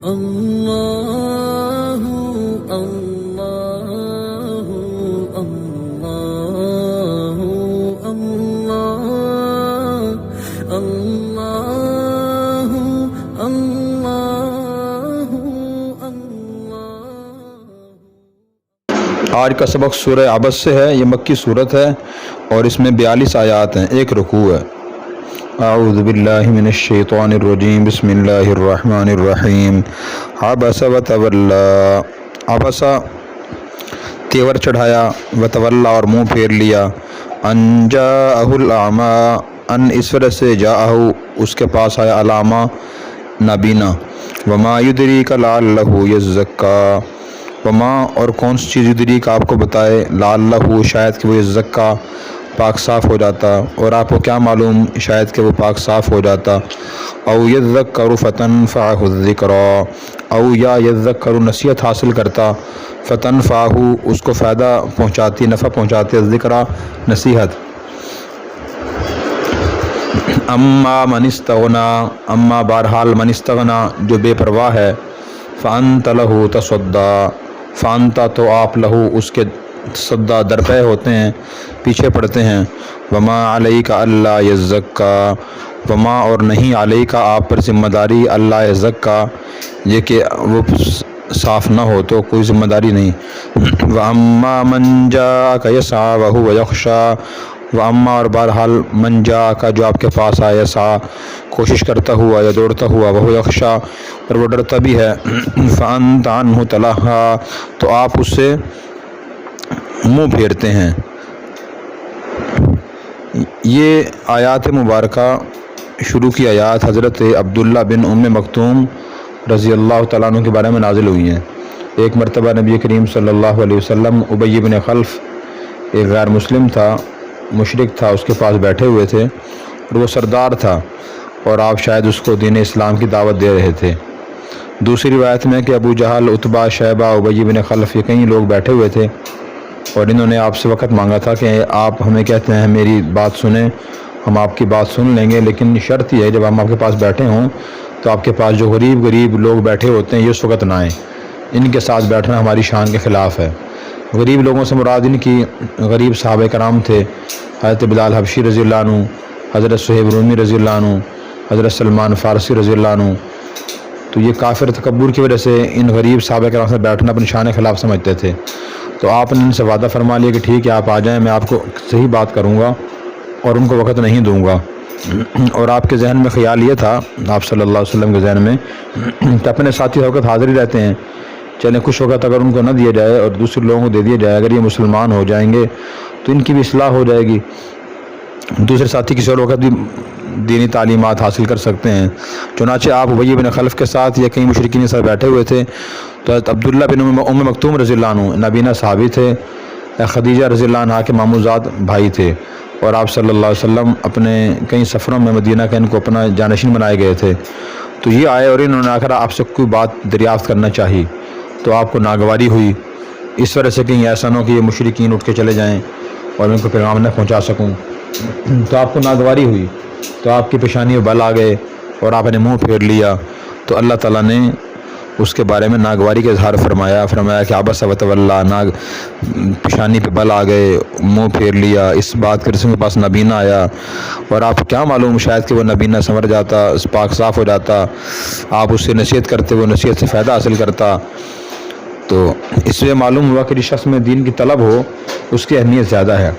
اللہ اللہ اللہ اللہ اللہ اللہ اللہ۔ آج کا سبق سورہ عبس سے ہے۔ یہ مکی صورت ہے اور اس میں 42 آیات ہیں، ایک رکوع ہے۔ اعوذ باللہ من الشیطان الرجیم، بسم اللہ الرحمن الرحیم۔ عبس وتولی، عبس تیور چڑھایا، وتولی اور منہ پھیر لیا، ان جاءہ الاعمی، ان اس وجہ سے جاءہ اس کے پاس آیا، الاعمی نابینا، وما یدریک لعلہ یزکیٰ، وما اور کون سی چیز یدریک آپ کو بتائے، لعلہ شاید کہ وہ یزکیٰ پاک صاف ہو جاتا، اور آپ کو کیا معلوم شاید کہ وہ پاک صاف ہو جاتا، او یذکر فتنفعہ الذکریٰ، او یا یذکر نصیحت حاصل کرتا، فتنفعہ اس کو فائدہ پہنچاتی، نفع پہنچاتی، الذکریٰ نصیحت۔ اما من استغنا، اما بہرحال من استغنا جو بے پرواہ ہے، فانت لہ تصدی، فانت تو آپ لہو اس کے تصدی درپے ہوتے ہیں، پیچھے پڑتے ہیں، وما علیک اللہ یزکیٰ، وما اور نہیں علیک آپ پر ذمہ داری، اللہ یزکیٰ یہ کہ وہ صاف نہ ہو تو کوئی ذمہ داری نہیں۔ واما من جاءک یسعی وہو یخشی، واما اور بہرحال من جاءک جو آپ کے پاس آیا، یسعی کوشش کرتا ہوا یا دوڑتا ہوا، وہو یخشی اور وہ ڈرتا بھی ہے، فانت عنہ تلہی تو آپ اس سے منہ پھیرتے ہیں۔ یہ آیات مبارکہ شروع کی آیات حضرت عبداللہ بن ام مکتوم رضی اللہ تعالیٰ عنہ کے بارے میں نازل ہوئی ہیں۔ ایک مرتبہ نبی کریم صلی اللہ علیہ وسلم ابی بن خلف ایک غیر مسلم تھا، مشرک تھا، اس کے پاس بیٹھے ہوئے تھے اور وہ سردار تھا اور آپ شاید اس کو دین اسلام کی دعوت دے رہے تھے۔ دوسری روایت میں کہ ابو جہل، عتبہ، شیبہ، ابی بن خلف یہ کئی لوگ بیٹھے ہوئے تھے اور انہوں نے آپ سے وقت مانگا تھا کہ آپ ہمیں کہتے ہیں میری بات سنیں، ہم آپ کی بات سن لیں گے، لیکن شرط یہ ہے جب ہم آپ کے پاس بیٹھے ہوں تو آپ کے پاس جو غریب لوگ بیٹھے ہوتے ہیں یہ اس وقت نہ آئیں، ان کے ساتھ بیٹھنا ہماری شان کے خلاف ہے۔ غریب لوگوں سے مراد ان کی غریب صحابہ کرام تھے، حضرت بلال حبشی رضی اللہ عنہ، حضرت صہیب رومی رضی اللہ عنہ، حضرت سلمان فارسی رضی اللہ عنہ۔ تو یہ کافر تکبر کی وجہ سے ان غریب صحابہ کرام سے بیٹھنا اپنی شان کے خلاف سمجھتے تھے، تو آپ نے ان سے وعدہ فرما لیا کہ ٹھیک ہے آپ آ جائیں، میں آپ کو صحیح بات کروں گا اور ان کو وقت نہیں دوں گا۔ اور آپ کے ذہن میں خیال یہ تھا، آپ صلی اللہ علیہ وسلم کے ذہن میں، کہ اپنے ساتھی وقت حاضر ہی رہتے ہیں، چلیں کچھ وقت اگر ان کو نہ دیا جائے اور دوسرے لوگوں کو دے دیا جائے، اگر یہ مسلمان ہو جائیں گے تو ان کی بھی اصلاح ہو جائے گی، دوسرے ساتھی کسی اور وقت بھی دینی تعلیمات حاصل کر سکتے ہیں۔ چنانچہ آپ ابی بن خلف کے ساتھ یا کئی مشرکین کے ساتھ بیٹھے ہوئے تھے، تو حضرت عبداللہ بن ام مکتوم رضی اللہ عنہ نابینا صحابی تھے، خدیجہ رضی اللہ عنہ کے ماموزاد بھائی تھے، اور آپ صلی اللہ علیہ وسلم اپنے کئی سفروں میں مدینہ کا ان کو اپنا جانشین بنائے گئے تھے۔ تو یہ آئے اور انہوں نے آ کر آپ سے کوئی بات دریافت کرنا چاہی، تو آپ کو ناگواری ہوئی، اس وجہ سے کہیں ایسا نہ ہو کہ یہ مشرکین اٹھ کے چلے جائیں اور ان کو پیغام نہ پہنچا سکوں، تو آپ کو ناگواری ہوئی، تو آپ کی پیشانی میں بل آ گئے اور آپ نے منہ پھیر لیا، تو اللہ تعالیٰ نے اس کے بارے میں ناگواری کا اظہار فرمایا کہ عبس وتولی، پیشانی پہ بل آ گئے، منہ پھیر لیا، اس بات کے رسول کے پاس نابینا آیا، اور آپ کیا معلوم شاید کہ وہ نابینا سنور جاتا، پاک صاف ہو جاتا، آپ اس سے نصیحت کرتے، وہ نصیحت سے فائدہ حاصل کرتا۔ تو اس سے معلوم ہوا کہ جس شخص میں دین کی طلب ہو اس کی اہمیت زیادہ ہے،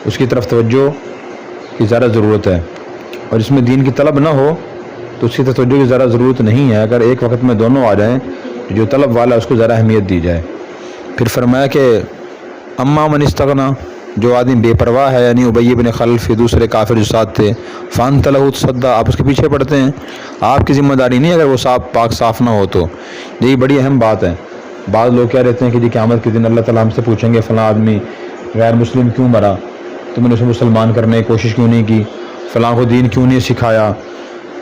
اس کی طرف توجہ کی زیادہ ضرورت ہے، اور جس میں دین کی طلب نہ ہو تو اس کی توجہ کی ذرا ضرورت نہیں ہے۔ اگر ایک وقت میں دونوں آ جائیں تو جو طلب والا ہے اس کو ذرا اہمیت دی جائے۔ پھر فرمایا کہ اما من استغنا، جو آدمی بے پرواہ ہے، یعنی ابی بن خلف دوسرے کافر جو ساتھ تھے، فانت لہ تصدی آپ اس کے پیچھے پڑتے ہیں، آپ کی ذمہ داری نہیں اگر وہ پاک صاف نہ ہو تو۔ یہی بڑی اہم بات ہے۔ بعض لوگ کہہ رہتے ہیں کہ جی قیامت کے دن اللہ تعالیٰ ہم سے پوچھیں گے فلاں آدمی غیر مسلم کیوں مرا، تم نے اسے مسلمان کرنے کی کوشش کیوں نہیں کی، فلاں کو دین کیوں نہیں سکھایا۔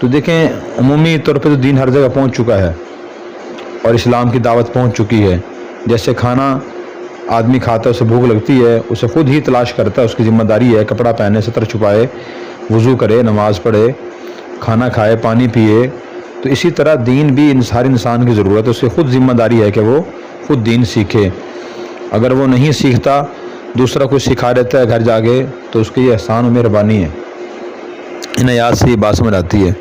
تو دیکھیں عمومی طور پہ تو دین ہر جگہ پہنچ چکا ہے اور اسلام کی دعوت پہنچ چکی ہے۔ جیسے کھانا آدمی کھاتا ہے، اسے بھوک لگتی ہے، اسے خود ہی تلاش کرتا ہے، اس کی ذمہ داری ہے کپڑا پہنے، ستر چھپائے، وضو کرے، نماز پڑھے، کھانا کھائے، پانی پیے، تو تو اسی طرح دین بھی ہر انسان کی ضرورت ہے، اس کی خود ذمہ داری ہے کہ وہ خود دین سیکھے۔ اگر وہ نہیں سیکھتا، دوسرا کوئی سکھا دیتا ہے گھر جا کے، تو اس کی یہ احسان و مہربانی ہے۔ ان آیات سے یہ بات سمجھ آتی ہے۔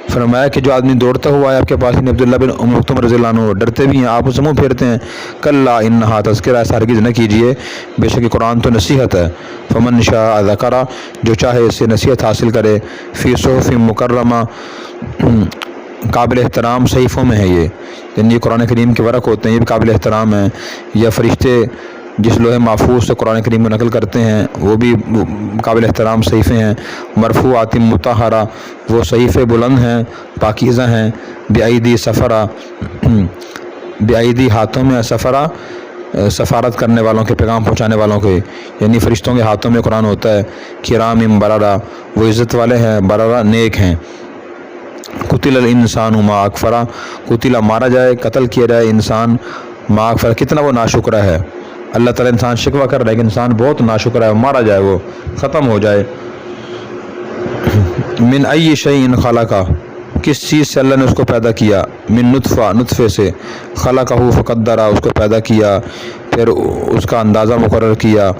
فرمایا کہ جو آدمی دوڑتا ہوا ہے آپ کے پاس، عبداللہ بن ام مکتوم رضی اللہ عنہ، ڈرتے بھی ہیں، آپ اسے منہ پھیرتے ہیں، کلا انہا تذکرہ، ایسا ہرگز نہ کیجیے، بے شک قرآن تو نصیحت ہے، فمن شاء ذکرہ، جو چاہے اس سے نصیحت حاصل کرے، فی صحف مکرمہ، قابل احترام صحیفوں میں ہے یہ، یعنی یہ قرآن کریم کے ورق ہوتے ہیں، یہ بھی قابل احترام ہیں، یا فرشتے جس لوح محفوظ سے قرآن کریم کو نقل کرتے ہیں وہ بھی قابل احترام صحیفے ہیں، مرفوعات مطہرہ، وہ صحیفے بلند ہیں، پاکیزہ ہیں، بِأَيْدِي سفرہ، بِأَيْدِي ہاتھوں میں، سفرہ سفارت کرنے والوں کے، پیغام پہنچانے والوں کے، یعنی فرشتوں کے ہاتھوں میں قرآن ہوتا ہے، کرام بررہ، وہ عزت والے ہیں، بررہ نیک ہیں۔ قتل الانسان ما اکفرہ، قتل مارا جائے، قتل کیا جائے انسان، ما اکفرہ، کتنا وہ ناشکرہ ہے۔ اللہ تعالیٰ انسان شکوہ کر رہا ہے کہ انسان بہت ناشکرہ ہے، مارا جائے، وہ ختم ہو جائے۔ من ای شیء خلقہ، کس چیز سے اللہ نے اس کو پیدا کیا، من نطفہ، نطفے سے، خلقہ فقدرہ، اس کو پیدا کیا، پھر اس کا اندازہ مقرر کیا،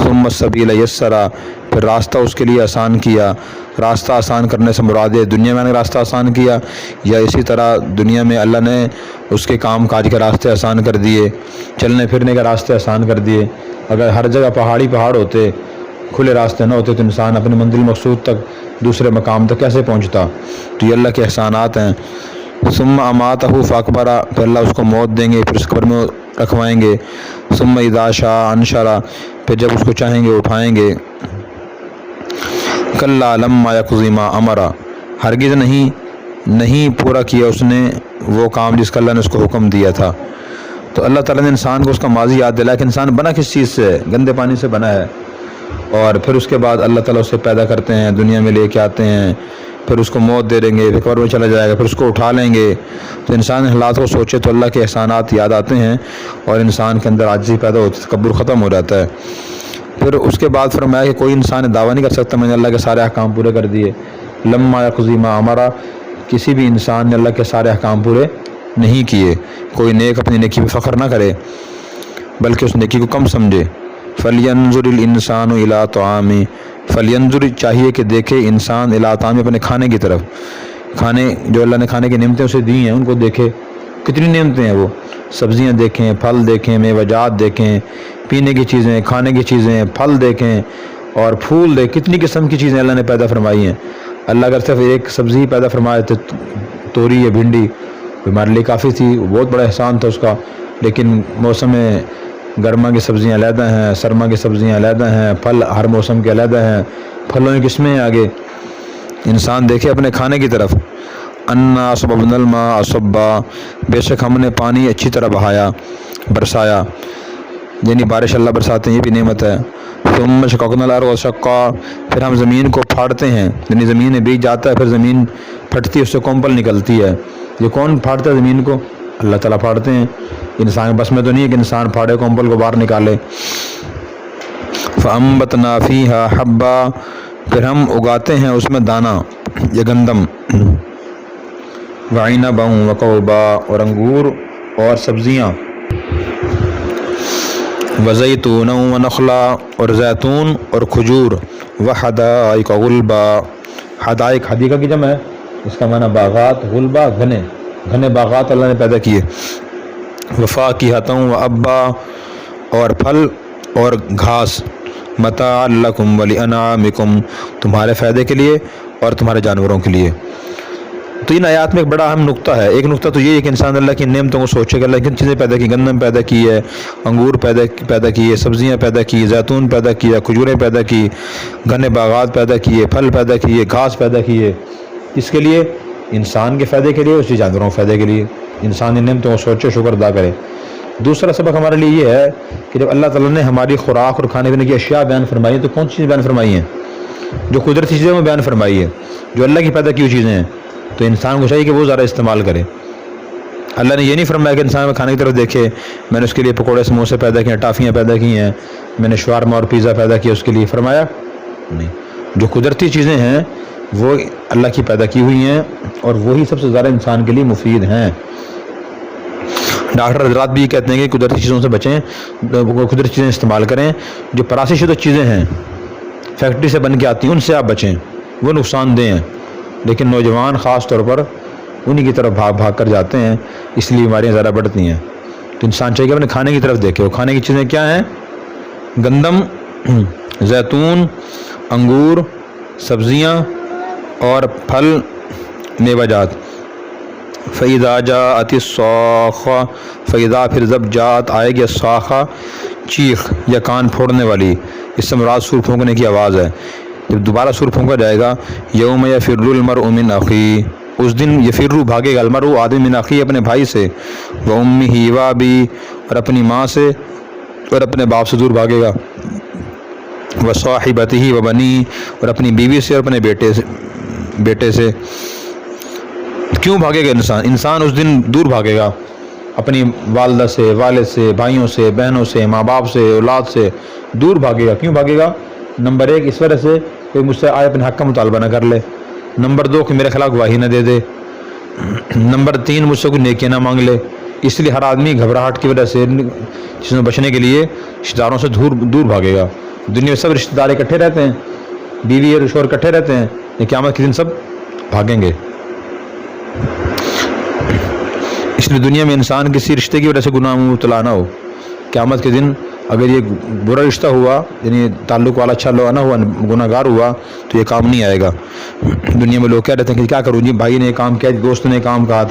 ثم السبیل یسرہ، پھر راستہ اس کے لیے آسان کیا۔ راستہ آسان کرنے سے مراد ہے دنیا میں نے راستہ آسان کیا، یا اسی طرح دنیا میں اللہ نے اس کے کام کاج کے راستے آسان کر دیے، چلنے پھرنے کے راستے آسان کر دیے۔ اگر ہر جگہ پہاڑ ہوتے، کھلے راستے نہ ہوتے، تو انسان اپنے منزل مقصود تک، دوسرے مقام تک کیسے پہنچتا؟ تو یہ اللہ کے احسانات ہیں۔ ثم اماتہ فاقبرہ، پھر اللہ اس کو موت دیں گے، پھر اس قبر میں رکھوائیں گے۔ ثم اذا شاء انشرہ، پھر جب اس کو چاہیں گے اٹھائیں گے۔ کلا لما یقض ما امرہ، ہرگز نہیں پورا کیا اس نے وہ کام جس کا اللہ نے اس کو حکم دیا تھا۔ تو اللہ تعالیٰ نے انسان کو اس کا ماضی یاد دلایا کہ انسان بنا کس چیز سے ہے، گندے پانی سے بنا ہے، اور پھر اس کے بعد اللہ تعالیٰ اسے پیدا کرتے ہیں، دنیا میں لے کے آتے ہیں، پھر اس کو موت دے دیں گے، پھر قبر میں چلا جائے گا، پھر اس کو اٹھا لیں گے۔ تو انسان حالات کو سوچے تو اللہ کے احسانات یاد آتے ہیں، اور انسان کے اندر عاجزی پیدا ہوتی ہے، تکبر ختم ہو جاتا ہے۔ پھر اس کے بعد فرمایا کہ کوئی انسان دعویٰ نہیں کر سکتا میں نے اللہ کے سارے احکام پورے کر دیے۔ لما یقضی ما امرہ، کسی بھی انسان نے اللہ کے سارے احکام پورے نہیں کیے۔ کوئی نیک اپنی نیکی پہ فخر نہ کرے، بلکہ اس نیکی کو کم سمجھے۔ فَلْيَنْظُرِ الْإِنسَانُ إِلَىٰ طَعَامِهِ، فَلْيَنْظُرِ چاہیے کہ دیکھے انسان إِلَىٰ طَعَامِهِ، اپنے کھانے کی طرف۔ کھانے جو اللہ نے کھانے کی نعمتیں اسے دی ہیں ان کو دیکھے، کتنی نعمتیں ہیں وہ، سبزیاں دیکھیں، پھل دیکھیں، میوجات دیکھیں، پینے کی چیزیں، کھانے کی چیزیں، پھل دیکھیں اور پھول دیکھیں، کتنی قسم کی چیزیں اللہ نے پیدا فرمائی ہیں۔ اللہ اگر صرف ایک سبزی پیدا فرمائے تو توری یا بھنڈی ہمارے لیے کافی تھی، بہت بڑا احسان تھا اس کا، لیکن موسم گرما کی سبزیاں علیحدہ ہیں، سرما کی سبزیاں علیحدہ ہیں، پھل ہر موسم کے علیحدہ ہیں، پھلوں کی قسمیں ہیں آگے۔ انسان دیکھے اپنے کھانے کی طرف۔ انا صببنا الماء صبا، بے شک ہم نے پانی اچھی طرح بہایا، برسایا، یعنی بارش اللہ برساتے ہیں، یہ بھی نعمت ہے۔ ثم شققنا الارض شقا، پھر ہم زمین کو پھاڑتے ہیں، یعنی زمین میں بیج جاتا ہے، پھر زمین پھٹتی ہے، اس سے کمپل نکلتی ہے۔ یہ کون پھاڑتا ہے زمین کو؟ اللہ تعالیٰ پھاڑتے ہیں۔ انسان بس میں تو نہیں ہے کہ انسان پھاڑے کمپل کو باہر نکالے۔ فَأَنبَتْنَا فِيهَا حَبًّا، پھر ہم اگاتے ہیں اس میں دانہ یا گندم، وَعِنَبًا وَقَضْبًا، اور انگور اور سبزیاں، وَزَيْتُونًا وَنَخْلًا، اور زیتون اور کھجور، وَحَدَائِقَ غُلْبًا، حدائق حدیقہ کی جمع ہے، اس کا معنی باغات، غلبہ گھنے باغات اللہ نے پیدا کیے۔ وَفَاكِهَةً وَأَبًّا، اور پھل اور گھاس، متاعًا لَكُمْ وَلِأَنْعَامِكُمْ، تمہارے فائدے کے لیے اور تمہارے جانوروں کے لیے۔ تو ان آیات میں ایک بڑا اہم نقطہ ہے۔ ایک نقطہ تو یہ ہے کہ انسان اللہ کی نعمتوں کو سوچے کہ اللہ کن چیزیں پیدا کی، گندم پیدا کی ہے، انگور پیدا کی ہے، سبزیاں پیدا کی، زیتون پیدا کیا، کھجوریں پیدا کی، گھنے باغات پیدا کیے، پھل پیدا کیے، گھاس پیدا کیے، اس کے لیے انسان کے فائدے کے لیے، اسی جانوروں کے فائدے کے لیے۔ انسان ان نعمتوں کو سوچے، شکر ادا کرے۔ دوسرا سبق ہمارے لیے یہ ہے کہ جب اللہ تعالیٰ نے ہماری خوراک اور کھانے پینے کی اشیاء بیان فرمائی ہیں تو کون سی چیز بیان فرمائی ہیں؟ جو قدرتی چیزیں وہ بیان فرمائی ہے، جو اللہ کی پیدا کی ہوئی چیزیں ہیں، تو انسان کو چاہیے کہ وہ ذرا استعمال کرے۔ اللہ نے یہ نہیں فرمایا کہ انسان میں کھانے کی طرف دیکھے، میں نے اس کے لیے پکوڑے سموسے پیدا کیے ہیں، ٹافیاں پیدا کی ہیں، میں نے شوارما اور پیزا پیدا کیا، اس کے لیے فرمایا نہیں۔ جو قدرتی چیزیں ہیں وہ اللہ کی پیدا کی ہوئی ہیں اور وہی سب سے زیادہ انسان کے لیے مفید ہیں۔ ڈاکٹر حضرات بھی کہتے ہیں کہ قدرتی چیزوں سے بچیں، قدرتی چیزیں استعمال کریں، جو پراسی شدہ چیزیں ہیں فیکٹری سے بن کے آتی ہیں ان سے آپ بچیں، وہ نقصان دہ ہیں، لیکن نوجوان خاص طور پر انہی کی طرف بھاگ کر جاتے ہیں، اس لیے بیماریاں زیادہ بڑھتی ہیں۔ تو انسان چاہیے کہ اپنے کھانے کی طرف دیکھے، وہ کھانے کی چیزیں کیا ہیں؟ گندم، زیتون، انگور، سبزیاں اور پھل، میوہ جات۔ فَإِذَا جَاءَتِ الصَّاخَّةُ، فَإِذَا پھر جب جات آئے گی الصَّاخَّہ، چیخ یا کان پھوڑنے والی، اس سے مراد سور پھونکنے کی آواز ہے، جب دوبارہ سور پھونکا جائے گا، یوم یفر المرء من اخیہ، اس دن یفر بھاگے گا، المرء آدمی، من اخیہ اپنے بھائی سے، وامہ وابی اور اپنی ماں سے اور اپنے باپ سے دور بھاگے گا، وصاحبتہ وبنی اور اپنی بیوی سے اور اپنے بیٹے سے۔ کیوں بھاگے گا انسان اس دن دور بھاگے گا، اپنی والدہ سے، والد سے، بھائیوں سے، بہنوں سے، ماں باپ سے، اولاد سے دور بھاگے گا۔ کیوں بھاگے گا؟ نمبر 1 اس وجہ سے کوئی مجھ سے آئے اپنے حق کا مطالبہ نہ کر لے، نمبر 2 کہ میرے خلاف گواہی نہ دے دے، نمبر 3 مجھ سے کوئی نیکیاں نہ مانگ لے۔ اس لیے ہر آدمی گھبراہٹ کی وجہ سے چیزوں بچنے کے لیے رشتہ داروں سے دور بھاگے گا۔ دنیا میں سب رشتہ دار اکٹھے رہتے ہیں، بیوی اور شوہر اکٹھے رہتے ہیں، لیکن قیامت کے دن سب بھاگیں گے۔ اس لیے دنیا میں انسان کسی رشتے کی وجہ سے گناہ میں مبتلا نہ ہو، قیامت کے دن اگر یہ برا رشتہ ہوا، یعنی تعلق والا اچھا نہ ہوا، گناہ گار ہوا، تو یہ کام نہیں آئے گا۔ دنیا میں لوگ کہہ رہتے ہیں کہ کیا کروں جی، بھائی نے کام کیا، دوست نے کام کہا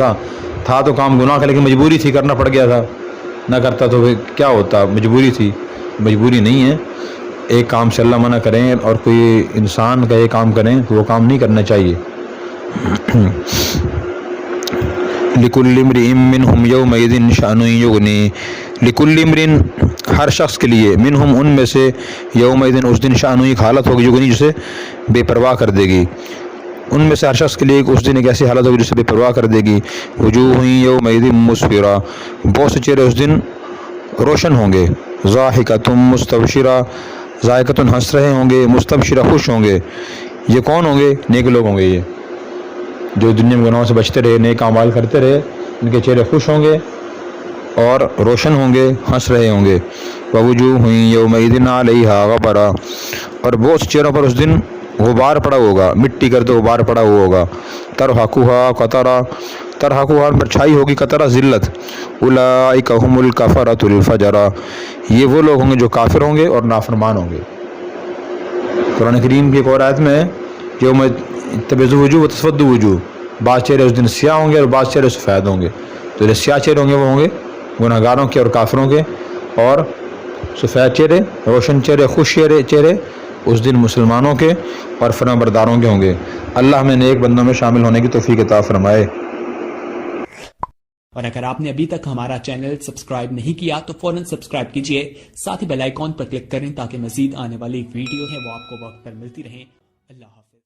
تھا تو کام گناہ کا، لیکن مجبوری تھی، کرنا پڑ گیا تھا، نہ کرتا تو کیا ہوتا، مجبوری تھی۔ مجبوری نہیں ہے، ایک کام سے اللہ منع کریں اور کوئی انسان کا یہ کام کریں تو وہ کام نہیں کرنا چاہیے۔ لِكُلِّ امْرِئٍ مِّنْهُمْ يَوْمَئِذٍ شَأْنٌ يُغْنِيهِ، لِكُلِّ امْرٍ ہر شخص کے لیے، منہم ان میں سے، یومئذٍ اس دن، شأن ایک حالت ہوگی، یغنی جسے بے پرواہ کر دے گی، ان میں سے ہر شخص کے لیے اس دن ایک ایسی حالت ہوگی جسے بے پرواہ کر دے گی۔ وجوہ یومئذ مسفرہ، بہت سے چہرے اس دن روشن ہوں گے، ضاحکۃ مستبشرہ، ضاحکۃ ہنس رہے ہوں گے، مستبشرہ خوش ہوں گے۔ یہ کون ہوں گے؟ نیک لوگ ہوں گے، یہ جو دنیا میں گناہوں سے بچتے رہے، نیک اعمال کرتے رہے، ان کے چہرے خوش ہوں گے اور روشن ہوں گے، ہنس رہے ہوں گے۔ ووجوہ یومئذ علیہا غبرہ، اور بہت سے چہروں پر اس دن غبار پڑا ہوگا، مٹی کرتے غبار پڑا ہوا ہوگا۔ ترہقھا قطرہ، ترہقھا پر چھائی ہوگی قطرہ، ذلت۔ اولئک ھم الکفرۃ الفجرہ، یہ وہ لوگ ہوں گے جو کافر ہوں گے اور نافرمان ہوں گے۔ قرآن کریم کی ایک اور آیت میں یوم تبیض وجوہ وتسود وجوہ، بعض چہرے اس دن سیاہ ہوں گے اور بعض چہرے سفید ہوں گے۔ تو جو سیاہ چہرے ہوں گے وہ ہوں گے گناہ گاروں کے اور کافروں کے، اور سفید چہرے، روشن چہرے، خوش چہرے اس دن مسلمانوں کے اور فرمانبرداروں کے ہوں گے۔ اللہ ہمیں نیک بندوں میں شامل ہونے کی توفیق عطا فرمائے۔ اور اگر آپ نے ابھی تک ہمارا چینل سبسکرائب نہیں کیا تو فوراً سبسکرائب کیجئے، ساتھ ہی بیل آئیکن پر کلک کریں تاکہ مزید آنے والی ویڈیو ہے وہ آپ کو وقت پر ملتی رہیں۔ اللہ